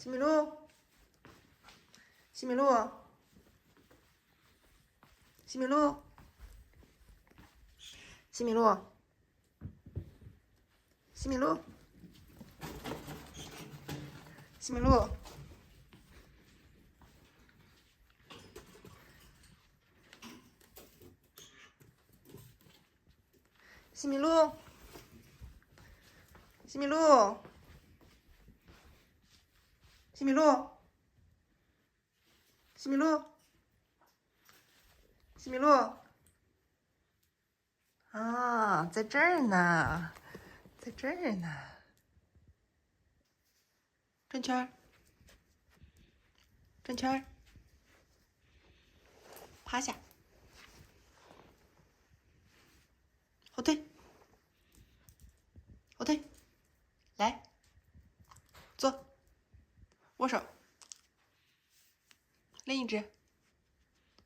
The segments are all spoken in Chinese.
西米露，西米露，西米露，西米露，西米露，西米露，西米露，西米露，西米露，西米露，西米露。啊，在这儿呢，在这儿呢。转圈儿，转圈儿，趴下，后退，后退，来，坐，握手，另一只，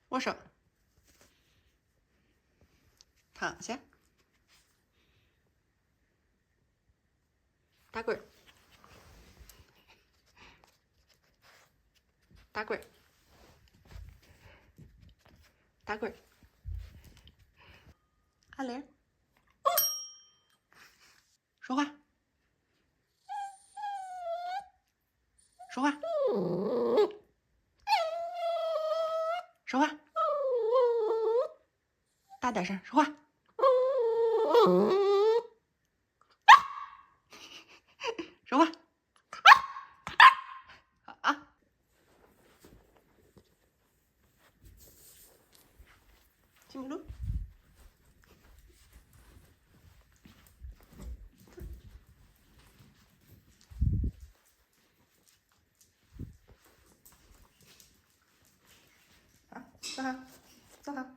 握手，躺下，打滚儿，打滚儿，打滚儿，阿玲，说话，说话，说话，大点声，说话，说话，啊，西米露。坐好，坐好。